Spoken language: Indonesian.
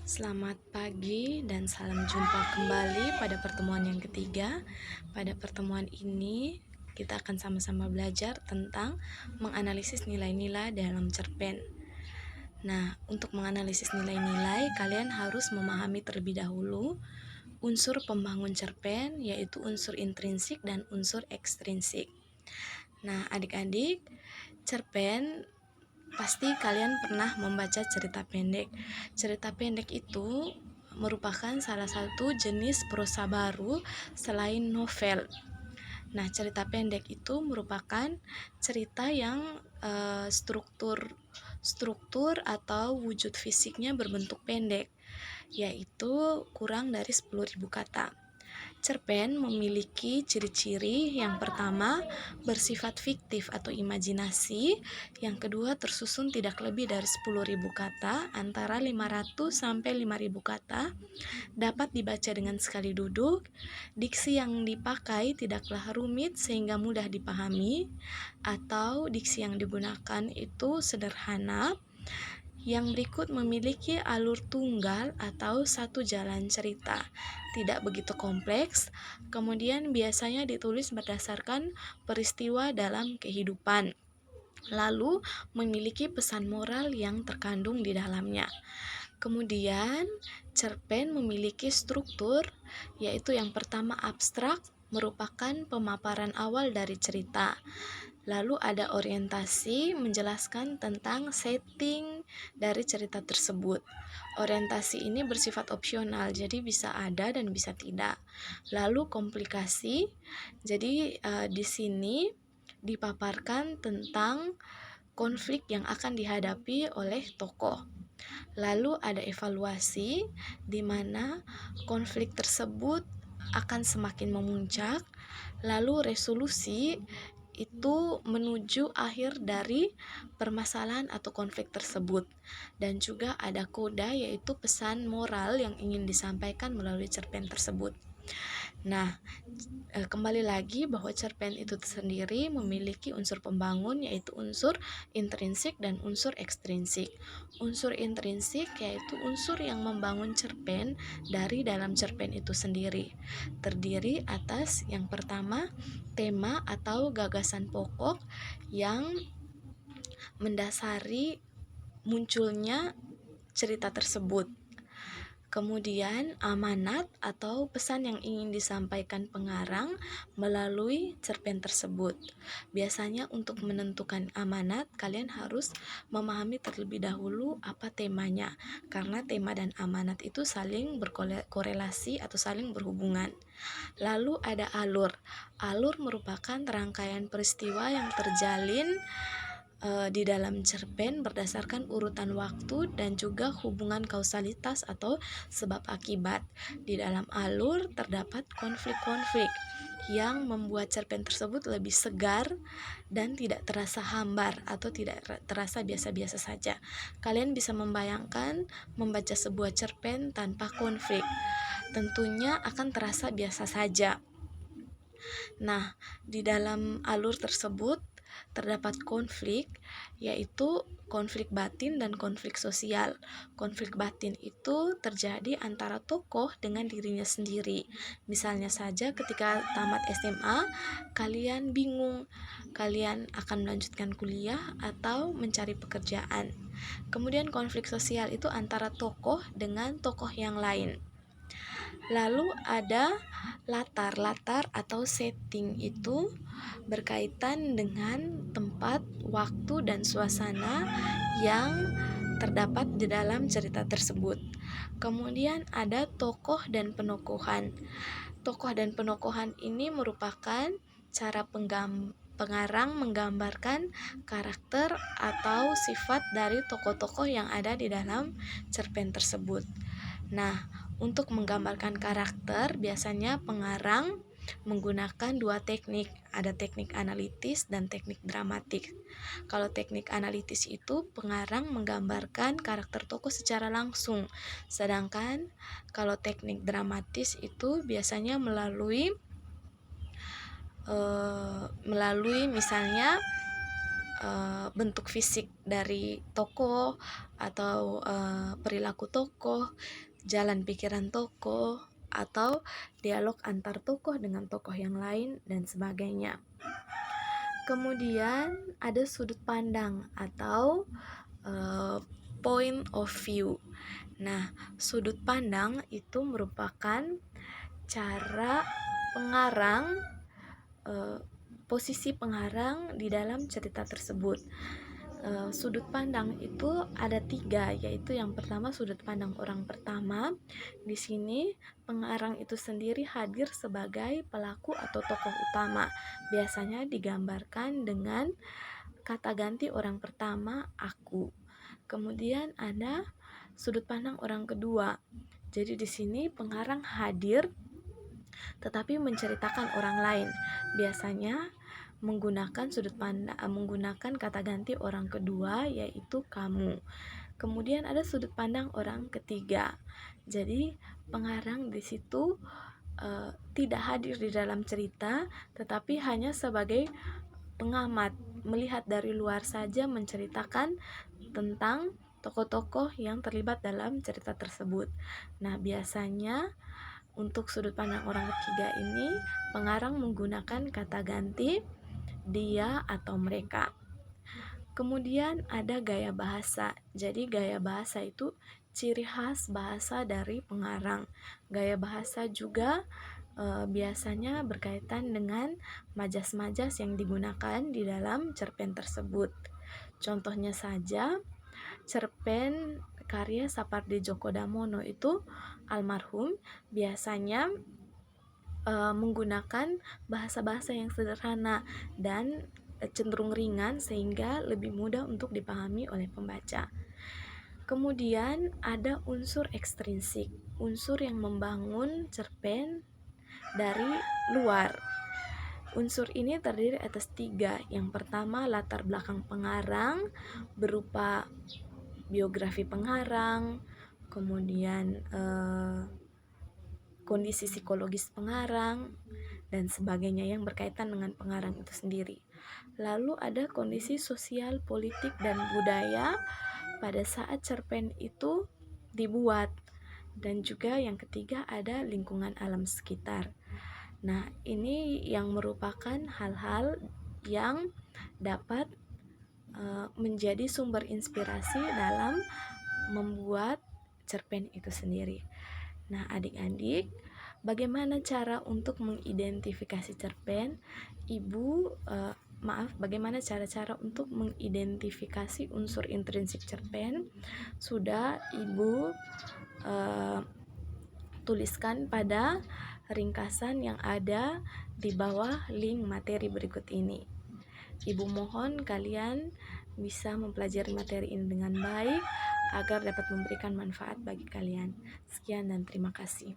Selamat pagi dan salam jumpa kembali pada pertemuan yang ketiga. Pada pertemuan ini, kita akan sama-sama belajar tentang menganalisis nilai-nilai dalam cerpen. Nah, untuk menganalisis nilai-nilai, kalian harus memahami terlebih dahulu unsur pembangun cerpen, yaitu unsur intrinsik dan unsur ekstrinsik. Nah, adik-adik, cerpen pasti kalian pernah membaca cerita pendek. Cerita pendek itu merupakan salah satu jenis prosa baru selain novel. Nah, cerita pendek itu merupakan cerita yang struktur atau wujud fisiknya berbentuk pendek, yaitu kurang dari 10.000 kata. Cerpen memiliki ciri-ciri. Yang pertama, bersifat fiktif atau imajinasi. Yang kedua, tersusun tidak lebih dari 10.000 kata, antara 500 sampai 5.000 kata. Dapat dibaca dengan sekali duduk. Diksi yang dipakai tidaklah rumit sehingga mudah dipahami, atau diksi yang digunakan itu sederhana. Yang berikut memiliki alur tunggal atau satu jalan cerita, tidak begitu kompleks. Kemudian biasanya ditulis berdasarkan peristiwa dalam kehidupan, lalu memiliki pesan moral yang terkandung di dalamnya. Kemudian cerpen memiliki struktur, yaitu yang pertama abstrak, merupakan pemaparan awal dari cerita. Lalu ada orientasi, menjelaskan tentang setting dari cerita tersebut. Orientasi ini bersifat opsional, jadi bisa ada dan bisa tidak. Lalu komplikasi, jadi di sini dipaparkan tentang konflik yang akan dihadapi oleh tokoh. Lalu ada evaluasi, di mana konflik tersebut akan semakin memuncak. Lalu resolusi itu menuju akhir dari permasalahan atau konflik tersebut. Dan juga ada koda, yaitu pesan moral yang ingin disampaikan melalui cerpen tersebut. Nah, kembali lagi bahwa cerpen itu sendiri memiliki unsur pembangun, yaitu unsur intrinsik dan unsur ekstrinsik. Unsur intrinsik yaitu unsur yang membangun cerpen dari dalam cerpen itu sendiri. Terdiri atas yang pertama, tema atau gagasan pokok yang mendasari munculnya cerita tersebut. Kemudian amanat atau pesan yang ingin disampaikan pengarang melalui cerpen tersebut. Biasanya untuk menentukan amanat, kalian harus memahami terlebih dahulu apa temanya, karena tema dan amanat itu saling berkorelasi atau saling berhubungan. Lalu ada alur. Alur merupakan rangkaian peristiwa yang terjalin di dalam cerpen berdasarkan urutan waktu dan juga hubungan kausalitas atau sebab akibat. Di dalam alur terdapat konflik-konflik yang membuat cerpen tersebut lebih segar dan tidak terasa hambar atau tidak terasa biasa-biasa saja. Kalian bisa membayangkan membaca sebuah cerpen tanpa konflik, tentunya akan terasa biasa saja. Nah, di dalam alur tersebut terdapat konflik, yaitu konflik batin dan konflik sosial. Konflik batin itu terjadi antara tokoh dengan dirinya sendiri. Misalnya saja ketika tamat SMA, kalian bingung, kalian akan melanjutkan kuliah atau mencari pekerjaan. Kemudian konflik sosial itu antara tokoh dengan tokoh yang lain. Lalu ada latar atau setting, itu berkaitan dengan tempat, waktu, dan suasana yang terdapat di dalam cerita tersebut. Kemudian ada tokoh dan penokohan. Tokoh dan penokohan ini merupakan cara pengarang menggambarkan karakter atau sifat dari tokoh-tokoh yang ada di dalam cerpen tersebut. Nah, untuk menggambarkan karakter, biasanya pengarang menggunakan dua teknik. Ada teknik analitis dan teknik dramatik. Kalau teknik analitis itu pengarang menggambarkan karakter tokoh secara langsung. Sedangkan kalau teknik dramatis itu biasanya melalui misalnya bentuk fisik dari tokoh atau perilaku tokoh, jalan pikiran tokoh, atau dialog antar tokoh dengan tokoh yang lain dan sebagainya. Kemudian ada sudut pandang atau point of view. Nah, sudut pandang itu merupakan cara pengarang, posisi pengarang di dalam cerita tersebut. Sudut pandang itu ada 3, yaitu yang pertama sudut pandang orang pertama. Di sini pengarang itu sendiri hadir sebagai pelaku atau tokoh utama. Biasanya digambarkan dengan kata ganti orang pertama, aku. Kemudian ada sudut pandang orang kedua. Jadi di sini pengarang hadir tetapi menceritakan orang lain. Biasanya menggunakan menggunakan kata ganti orang kedua, yaitu kamu. Kemudian ada sudut pandang orang ketiga. Jadi pengarang di situ tidak hadir di dalam cerita, tetapi hanya sebagai pengamat, melihat dari luar saja, menceritakan tentang tokoh-tokoh yang terlibat dalam cerita tersebut. Nah, biasanya untuk sudut pandang orang ketiga ini, pengarang menggunakan kata ganti dia atau mereka. Kemudian ada gaya bahasa. Jadi gaya bahasa itu ciri khas bahasa dari pengarang. Gaya bahasa juga biasanya berkaitan dengan majas-majas yang digunakan di dalam cerpen tersebut. Contohnya saja, cerpen karya Sapardi Djoko Damono itu almarhum biasanya menggunakan bahasa-bahasa yang sederhana dan cenderung ringan sehingga lebih mudah untuk dipahami oleh pembaca. Kemudian ada unsur ekstrinsik, unsur yang membangun cerpen dari luar. Unsur ini terdiri atas 3. Yang pertama, latar belakang pengarang berupa biografi pengarang, kemudian kondisi psikologis pengarang, dan sebagainya yang berkaitan dengan pengarang itu sendiri. Lalu ada kondisi sosial, politik, dan budaya pada saat cerpen itu dibuat. Dan juga yang ketiga ada lingkungan alam sekitar. Nah, ini yang merupakan hal-hal yang dapat menjadi sumber inspirasi dalam membuat cerpen itu sendiri. Nah, adik-adik, bagaimana cara untuk mengidentifikasi cerpen? Bagaimana cara-cara untuk mengidentifikasi unsur intrinsik cerpen? Sudah Ibu tuliskan pada ringkasan yang ada di bawah link materi berikut ini. Ibu mohon kalian bisa mempelajari materi ini dengan baik agar dapat memberikan manfaat bagi kalian. Sekian dan terima kasih.